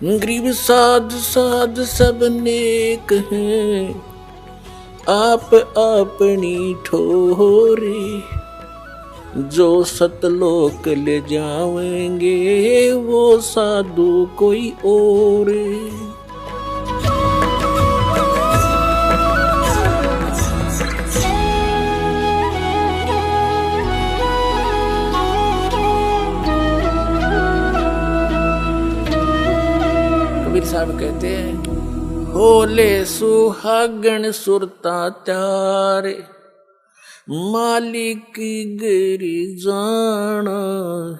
गरीब साध साध सब नेक हैं, आप अपनी ठोरे। जो सतलोक ले जाएंगे वो साधु कोई और। कबीर साहब कहते हैं, होले सुहागन सुरता त्यारे, मालिक गिरी जाना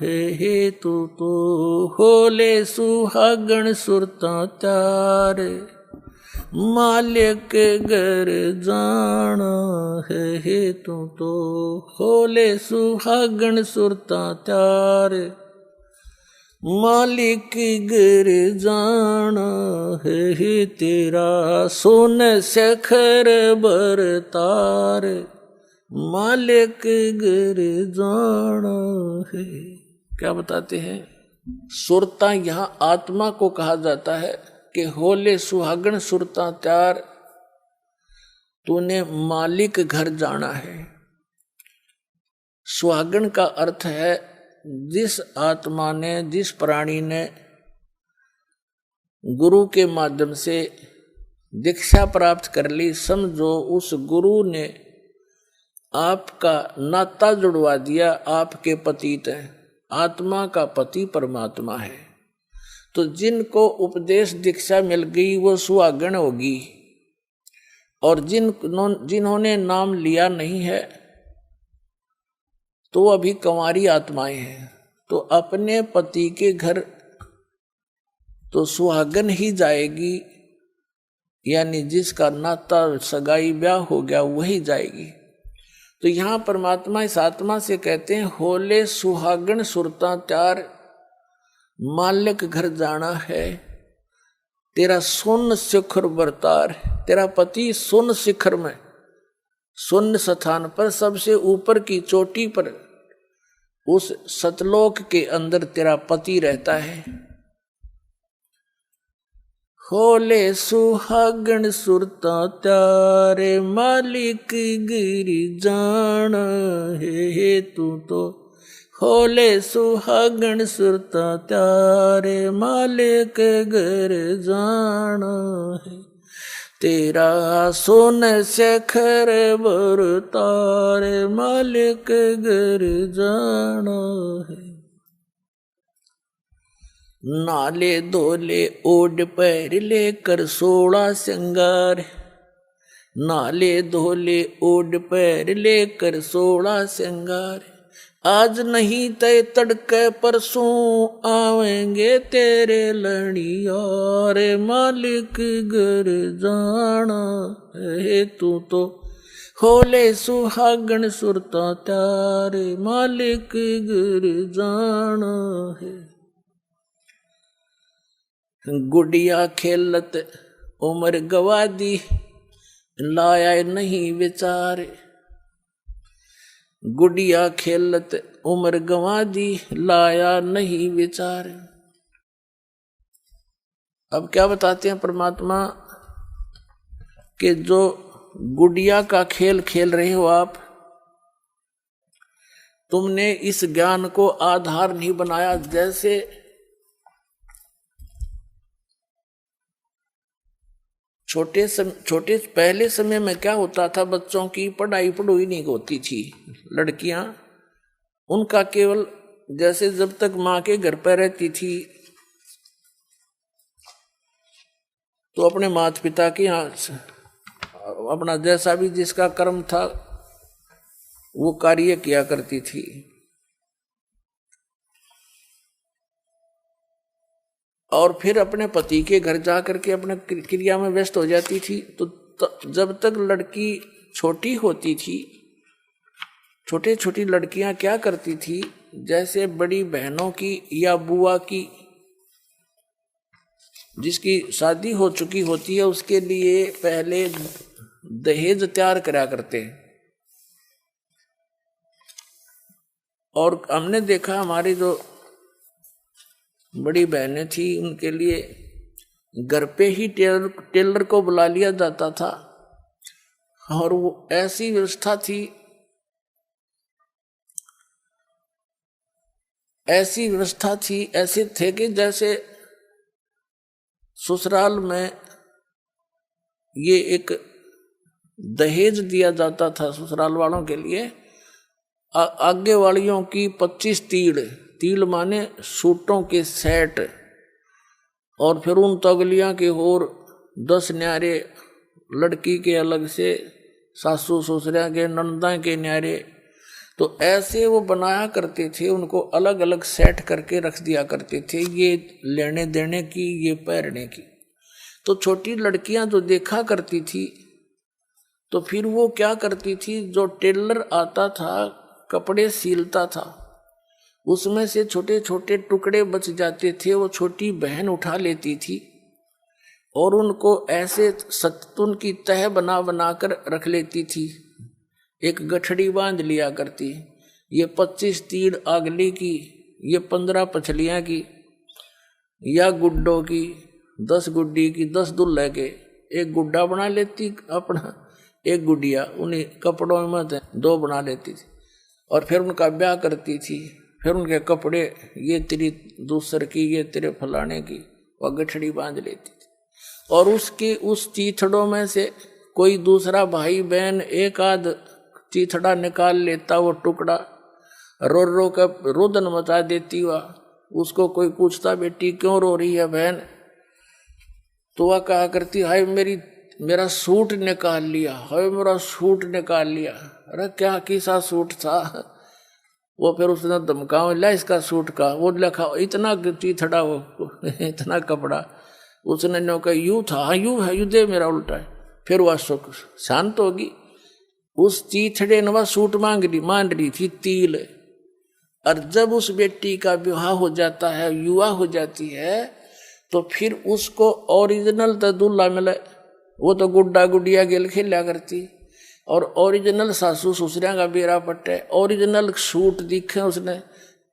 है तू तो। होले सुहागन सुरता त्यारे, मालिक घर जाना है तू तो। होले सुहागन सुरता त्यारे, मालिक गिर जाना है तेरा। सोन शेखर बरतार, मालिक गिर जाना है। क्या बताते हैं? सुरता यहाँ आत्मा को कहा जाता है कि होले सुहागन सुरता त्यार, तूने मालिक घर जाना है। सुहागन का अर्थ है जिस आत्मा ने, जिस प्राणी ने गुरु के माध्यम से दीक्षा प्राप्त कर ली, समझो उस गुरु ने आपका नाता जुड़वा दिया, आपके पतित है। आत्मा का पति परमात्मा है। तो जिनको उपदेश दीक्षा मिल गई वो सुहागन होगी, और जिन्होंने नाम लिया नहीं है तो अभी कंवारी आत्माएं हैं। तो अपने पति के घर तो सुहागन ही जाएगी, यानी जिसका नाता सगाई ब्याह हो गया वही जाएगी। तो यहाँ परमात्मा इस आत्मा से कहते हैं, होले सुहागन सुरता त्यार, मालिक घर जाना है तेरा। सुन शिखर बरतार, तेरा पति सुन शिखर में, शून्य स्थान पर, सबसे ऊपर की चोटी पर, उस सतलोक के अंदर तेरा पति रहता है। होले सुहागन सुरता त्यारे, मालिक गिरी जाना है तू तो। होले सुहागन सुरता त्यारे, मालिक घर जाना है तेरा। सोन शेखर बरतार, मालिक घर जाना है। नाले धोले ओढ़ पैर लेकर 16 श्रृंगार, नाले धोले ओढ़ पैर लेकर 16 श्रृंगार। आज नहीं तय तड़के परसों आवेंगे तेरे लड़ियार, मालिक घर जाना है तू तो। होले सुहागन सुरता त्यारे, मालिक घर जाना है। गुड़िया खेलत उम्र गवा दी, लाया नहीं विचार। गुड़िया खेलत उम्र गवा दी, लाया नहीं विचार। अब क्या बताते हैं परमात्मा कि जो गुड़िया का खेल खेल रहे हो आप, तुमने इस ज्ञान को आधार नहीं बनाया। जैसे छोटे पहले समय में क्या होता था, बच्चों की पढ़ाई नहीं होती थी। लड़कियां, उनका केवल जैसे जब तक माँ के घर पर रहती थी तो अपने माता पिता के यहाँ अपना जैसा भी जिसका कर्म था वो कार्य किया करती थी। और फिर अपने पति के घर जा करके अपने क्रिया में व्यस्त हो जाती थी। तो जब तक लड़की छोटी होती थी, छोटी छोटी लड़कियां क्या करती थी, जैसे बड़ी बहनों की या बुआ की जिसकी शादी हो चुकी होती है उसके लिए पहले दहेज तैयार करा करते हैं। और हमने देखा हमारी जो बड़ी बहनें थी उनके लिए घर पे ही टेलर को बुला लिया जाता था। और वो ऐसी व्यवस्था थी, ऐसे थे कि जैसे ससुराल में ये एक दहेज दिया जाता था ससुराल वालों के लिए। आगे वालियों की 25 तील माने सूटों के सेट, और फिर उन तगलियां के और 10 न्यारे, लड़की के अलग से, सासू ससुरिया के, नंदा के न्यारे। तो ऐसे वो बनाया करते थे, उनको अलग अलग सेट करके रख दिया करते थे, ये लेने देने की, ये पहनने की। तो छोटी लड़कियां जो देखा करती थी तो फिर वो क्या करती थी, जो टेलर आता था कपड़े सिलता था, उसमें से छोटे छोटे टुकड़े बच जाते थे, वो छोटी बहन उठा लेती थी और उनको ऐसे सत्तून की तह बना बना कर रख लेती थी। एक गठड़ी बांध लिया करती, ये 25 तीड़ आगली की, ये 15 पछलियां की, या गुड्डों की, 10 गुड्डी की, 10 दुल्हे के, एक गुड्डा बना लेती अपना, एक गुडिया उन्हीं कपड़ों में 2 बना लेती थी। और फिर उनका ब्याह करती थी। फिर उनके कपड़े, ये तेरी दूसर की, ये तेरे फलाने की, वह गठड़ी बांध लेती थी। और उसके उस चीथड़ों में से कोई दूसरा भाई बहन एक आध चीथड़ा निकाल लेता, वो टुकड़ा रो रो कर रोदन मचा देती। वह उसको कोई पूछता, बेटी क्यों रो रही है बहन, तो वह कहा करती, हाय मेरा सूट निकाल लिया, हाय मेरा सूट निकाल लिया। अरे क्या किसा सूट था, वो फिर उसने धमकाओ, ला इसका सूट का, वो लिखा इतना चीथड़ा, वो इतना कपड़ा, उसने नो कहा यूं था, हाँ यूं है, यूं दे मेरा उल्टा है। फिर वह शांत होगी। उस चीथड़े ने वह सूट मान रही थी तिल। और जब उस बेटी का विवाह हो जाता है, युवा हो जाती है, तो फिर उसको ओरिजिनल तो दूल्हा मिले, वो तो गुड्डा गुडिया गेल खेला करती, और ओरिजिनल सासू ससुरिया का बेरा पट्टे, ओरिजिनल सूट दिखे उसने।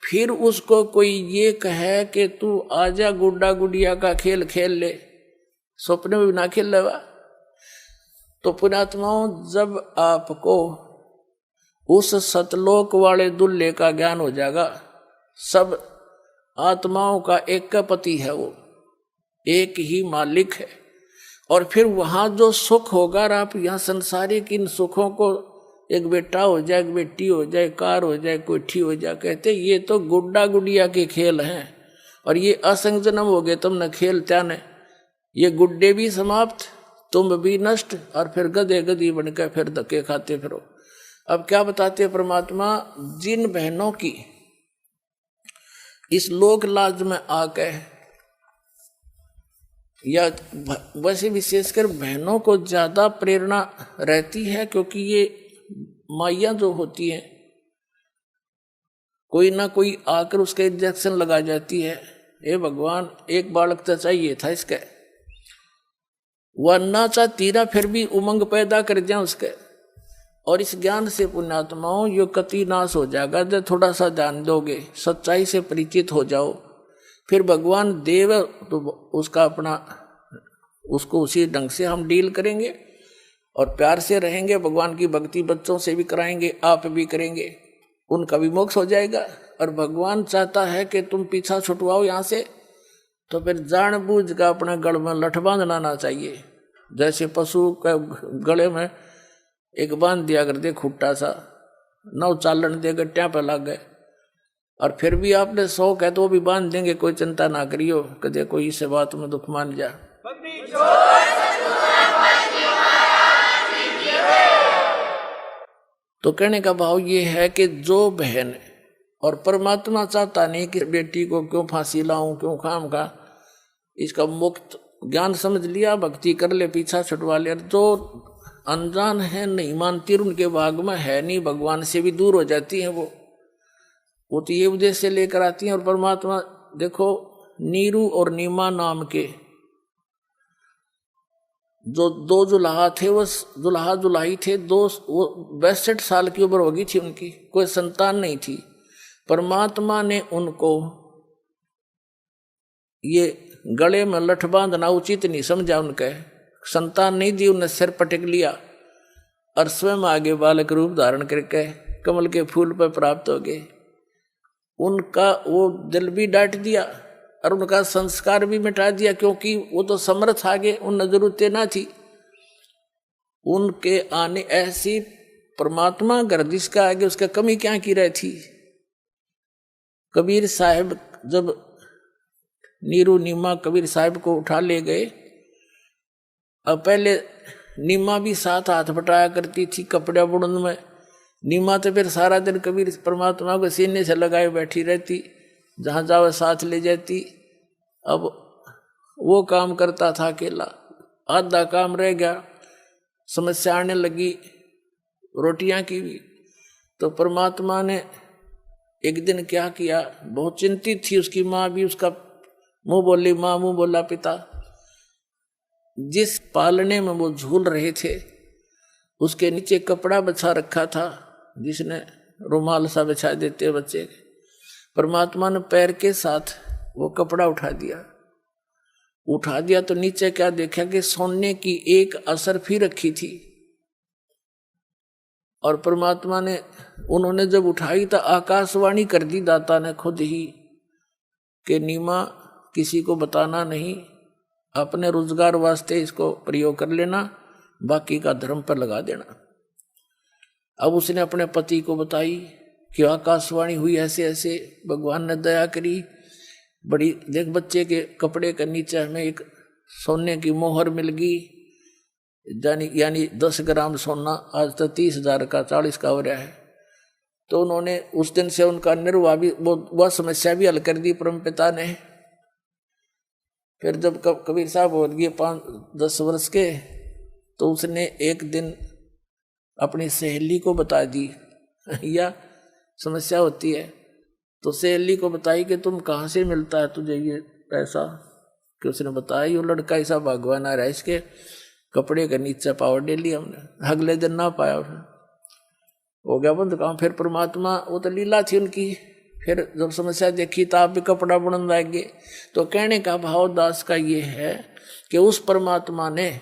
फिर उसको कोई ये कहे कि तू आजा गुड्डा गुडिया का खेल खेल ले, सपने में भी ना खेल लेवा। तो पुण्यात्माओं, जब आपको उस सतलोक वाले दुल्हे का ज्ञान हो जाएगा, सब आत्माओं का एक का पति है, वो एक ही मालिक है। और फिर वहां जो सुख होगा, आप यहाँ संसारिक इन सुखों को, एक बेटा हो जाए, एक बेटी हो जाए, कार हो जाए, कोठी हो जाए, कहते ये तो गुड्डा गुडिया के खेल हैं, और ये असंग जन्म हो गए तुमने खेल त्याने, ये गुड्डे भी समाप्त, तुम भी नष्ट, और फिर गधे गधी बनकर फिर धक्के खाते फिरो। अब क्या बताते परमात्मा, जिन बहनों की इस लोक लाज में आके, या वैसे विशेषकर बहनों को ज्यादा प्रेरणा रहती है, क्योंकि ये माइयां जो होती हैं, कोई ना कोई आकर उसका इंजेक्शन लगा जाती है, हे भगवान एक बालक तो चाहिए था इसके, वह ना चाहती ना, फिर भी उमंग पैदा कर दिया उसके। और इस ज्ञान से पुण्यात्माओं यो कति नाश हो जाएगा, जब थोड़ा सा ध्यान दोगे, सच्चाई से परिचित हो जाओ, फिर भगवान देव तो उसका अपना, उसको उसी ढंग से हम डील करेंगे और प्यार से रहेंगे। भगवान की भक्ति बच्चों से भी कराएंगे, आप भी करेंगे, उनका भी मोक्ष हो जाएगा। और भगवान चाहता है कि तुम पीछा छुटवाओ यहाँ से, तो फिर जानबूझ का अपने गल में लठ बांधना ना चाहिए। जैसे पशु के गले में एक बांध दिया कर दे खुट्टा सा, नौ चालन दे गट्टिया पे लग गए, और फिर भी आपने शौक है तो वो भी बांध देंगे, कोई चिंता ना करियो, कदे कोई इस बात में दुख मान जा। तो कहने का भाव ये है कि जो बहन, और परमात्मा चाहता नहीं कि बेटी को क्यों फांसी लाऊं, क्यों खाम का, इसका मुक्त ज्ञान समझ लिया, भक्ति कर ले, पीछा छुटवा ले। जो अनजान है, नहीं मानती, उनके भाग में है नहीं, भगवान से भी दूर हो जाती है वो तो ये उद्देश्य लेकर आती हैं। और परमात्मा देखो, नीरू और नीमा नाम के जो 2 जुलाहा थे, वो जुलाहा जुलाही थे, वो 62 साल की उम्र होगी थी उनकी, कोई संतान नहीं थी। परमात्मा ने उनको ये गले में लठ बांधना उचित नहीं समझा उनके, संतान नहीं दी, उन्हें सिर पटक लिया और स्वयं आगे बालक रूप धारण करके कमल के फूल पर प्राप्त हो गए। उनका वो दिल भी डांट दिया और उनका संस्कार भी मिटा दिया, क्योंकि वो तो समर्थ आगे, उन्हें जरूरतें ना थी। उनके आने ऐसी परमात्मा गर्दिश का आगे उसका कमी क्या की रही थी। कबीर साहब जब नीरू नीमा कबीर साहब को उठा ले गए, अब पहले नीमा भी साथ हाथ बटाया करती थी कपड़े बुड़न में। नीमा तो फिर सारा दिन कबीर परमात्मा को सीने से लगाए बैठी रहती, जहाँ जाओ साथ ले जाती। अब वो काम करता था अकेला, आधा काम रह गया, समस्या आने लगी रोटियां की भी। तो परमात्मा ने एक दिन क्या किया, बहुत चिंतित थी उसकी माँ भी, उसका मुंह बोली माँ मुंह बोला पिता। जिस पालने में वो झूल रहे थे उसके नीचे कपड़ा बिछा रखा था, जिसने रुमाल सा बिछा देते बच्चे। परमात्मा ने पैर के साथ वो कपड़ा उठा दिया तो नीचे क्या देखा कि सोने की एक असरफी रखी थी। और परमात्मा ने, उन्होंने जब उठाई तो आकाशवाणी कर दी दाता ने खुद ही कि नीमा किसी को बताना नहीं, अपने रोजगार वास्ते इसको प्रयोग कर लेना, बाकी का धर्म पर लगा देना। अब उसने अपने पति को बताई कि आकाशवाणी हुई ऐसे ऐसे, भगवान ने दया करी, बड़ी देख बच्चे के कपड़े के नीचे हमें एक सोने की मोहर मिल गई, यानी 10 ग्राम सोना, आज तो 30,000 का 40 का हो रहा है। तो उन्होंने उस दिन से उनका निर्वाह भी, वह समस्या भी हल कर दी परमपिता ने। फिर जब कबीर साहब हो गए 5-10 वर्ष के, तो उसने एक दिन अपनी सहेली को बता दी या समस्या होती है, तो सहेली को बताई कि तुम कहाँ से मिलता है तुझे ये पैसा, कि उसने बताया ये लड़का ऐसा भगवान आ रहा है, इसके कपड़े का नीचे पावर दे लिया हमने। अगले दिन ना पाया, हो गया बंद काम। फिर परमात्मा, वो तो लीला थी उनकी, फिर जब समस्या देखी तो आप भी कपड़ा बुनने लगे। तो कहने का भाव दास का ये है कि उस परमात्मा ने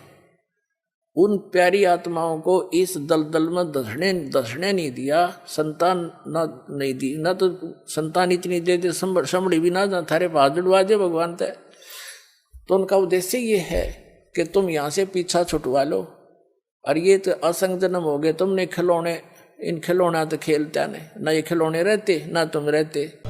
उन प्यारी आत्माओं को इस दलदल में धसने नहीं दिया, संतान नहीं दी, ना तो संतान इतनी दे दे संभड़ी भी ना थारे पास जुड़वा दे भगवान तय। तो उनका उद्देश्य ये है कि तुम यहाँ से पीछा छुटवा लो, और ये तो असंग जन्म हो गए, तुमने खिलौने, इन खिलौना तो खेलता नहीं, ना ये खिलौने रहते ना तुम रहते।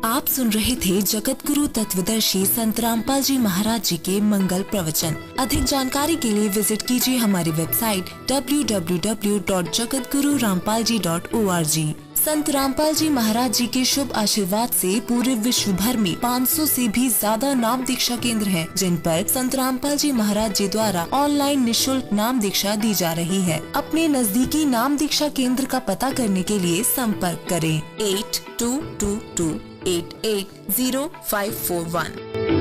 आप सुन रहे थे जगत गुरु तत्वदर्शी संत रामपाल जी महाराज जी के मंगल प्रवचन। अधिक जानकारी के लिए विजिट कीजिए हमारी वेबसाइट www.jagatgururampalji.org। संत रामपाल जी महाराज जी के शुभ आशीर्वाद से पूरे विश्व भर में 500 से भी ज्यादा नाम दीक्षा केंद्र हैं, जिन पर संत रामपाल जी महाराज जी द्वारा ऑनलाइन निःशुल्क नाम दीक्षा दी जा रही है। अपने नजदीकी नाम दीक्षा केंद्र का पता करने के लिए संपर्क करें 8222880541।